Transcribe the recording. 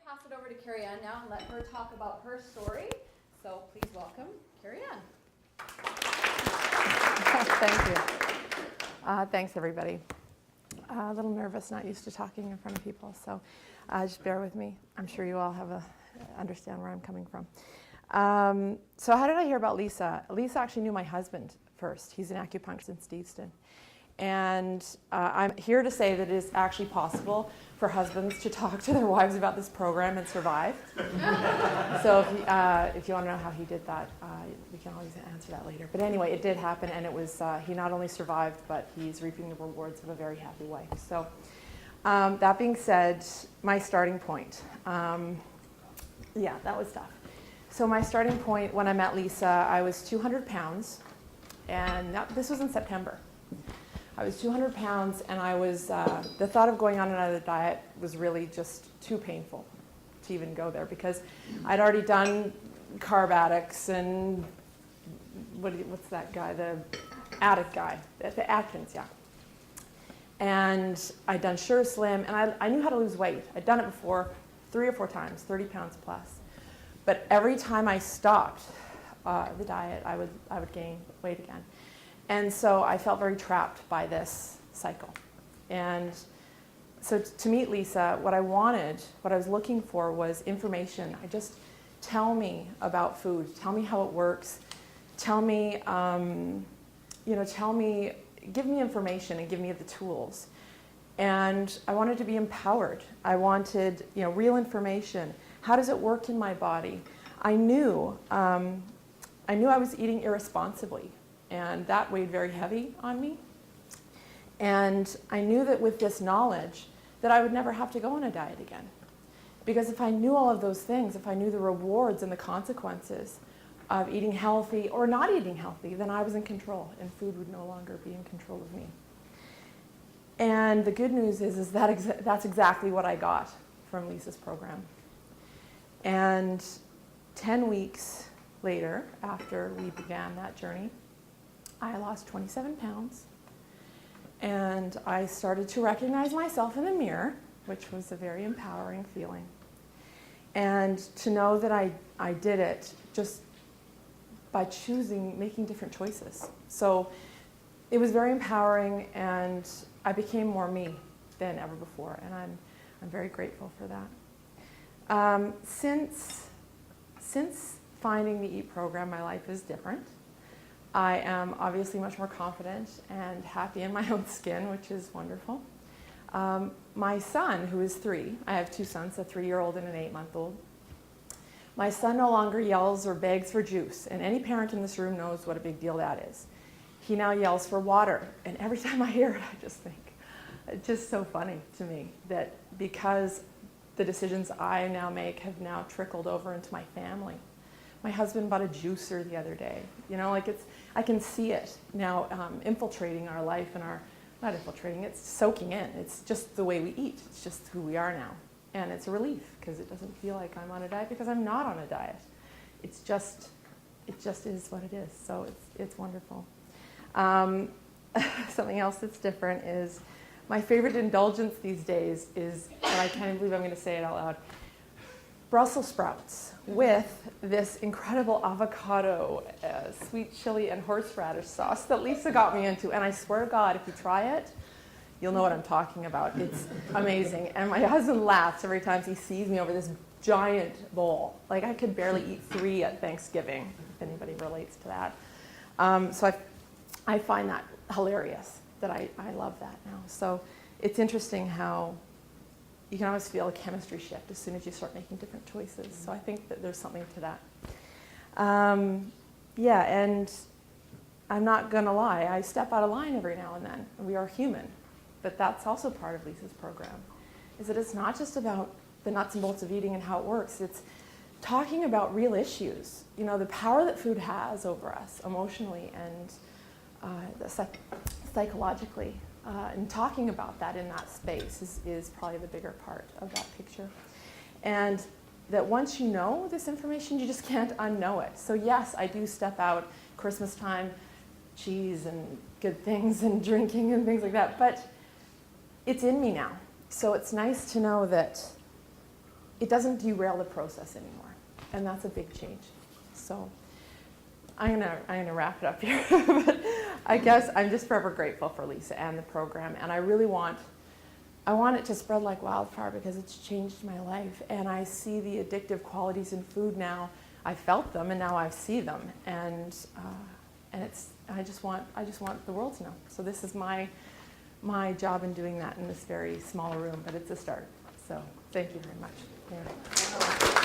pass it over to KERI Anne now and let her talk about her story. So please welcome KERI Anne. Thank you. Thanks, everybody. A little nervous, not used to talking in front of people, so just bear with me. I'm sure you all understand where I'm coming from. So how did I hear about Lisa? Lisa actually knew my husband first. He's an acupuncturist in Steveston. And I'm here to say that it is actually possible for husbands to talk to their wives about this program and survive. So if you want to know how he did that, we can always answer that later. But anyway, it did happen, and it was he not only survived, but he's reaping the rewards of a very happy wife. So that being said, my starting point. Yeah, that was tough. So my starting point when I met Lisa, I was 200 pounds, and this was in September. I was 200 pounds, and I was, the thought of going on another diet was really just too painful to even go there, because I'd already done carb addicts and what's that guy, the addict guy, the Atkins, yeah. And I'd done Sure Slim, and I knew how to lose weight. I'd done it before 3 or 4 times, 30 pounds plus. But every time I stopped the diet, I would gain weight again. And so I felt very trapped by this cycle. And so to meet Lisa, what I wanted, what I was looking for was information. Tell me about food. Tell me how it works. Tell me, give me information and give me the tools. And I wanted to be empowered. I wanted, real information. How does it work in my body? I knew I was eating irresponsibly. And that weighed very heavy on me. And I knew that with this knowledge that I would never have to go on a diet again. Because if I knew all of those things, if I knew the rewards and the consequences of eating healthy or not eating healthy, then I was in control, and food would no longer be in control of me. And the good news is that that's exactly what I got from Lisa's program. And 10 weeks later, after we began that journey, I lost 27 pounds, and I started to recognize myself in the mirror, which was a very empowering feeling. And to know that I did it just by making different choices. So it was very empowering, and I became more me than ever before, and I'm very grateful for that. Since finding the EAT program, my life is different. I am obviously much more confident and happy in my own skin, which is wonderful. My son, who is 3, I have 2 sons, a 3-year-old and an 8-month-old. My son no longer yells or begs for juice, and any parent in this room knows what a big deal that is. He now yells for water, and every time I hear it, I just think, it's just so funny to me that because the decisions I now make have now trickled over into my family. My husband bought a juicer the other day. I can see it now infiltrating our life and not infiltrating, it's soaking in. It's just the way we eat. It's just who we are now. And it's a relief because it doesn't feel like I'm on a diet, because I'm not on a diet. It just is what it is. So it's wonderful. Something else that's different is my favorite indulgence these days is, and I can't even believe I'm going to say it out loud, Brussels sprouts with this incredible avocado, sweet chili, and horseradish sauce that Lisa got me into. And I swear to God, if you try it, you'll know what I'm talking about. It's amazing. And my husband laughs every time he sees me over this giant bowl. Like, I could barely eat 3 at Thanksgiving, if anybody relates to that. So I find that hilarious, that I love that now. So it's interesting how you can always feel a chemistry shift as soon as you start making different choices. So I think that there's something to that. Yeah, and I'm not going to lie. I step out of line every now and then. We are human. But that's also part of Lisa's program, is that it's not just about the nuts and bolts of eating and how it works. It's talking about real issues. The power that food has over us emotionally and psychologically. And talking about that in that space is probably the bigger part of that picture. And that once you know this information, you just can't unknow it. So yes, I do step out Christmas time, cheese and good things and drinking and things like that, but it's in me now. So it's nice to know that it doesn't derail the process anymore, and that's a big change. So I'm gonna wrap it up here, but I guess I'm just forever grateful for Lisa and the program, and I really want it to spread like wildfire because it's changed my life, and I see the addictive qualities in food now. I felt them, and now I see them, and I just want the world to know. So this is my job in doing that in this very small room, but it's a start. So thank you very much. Yeah.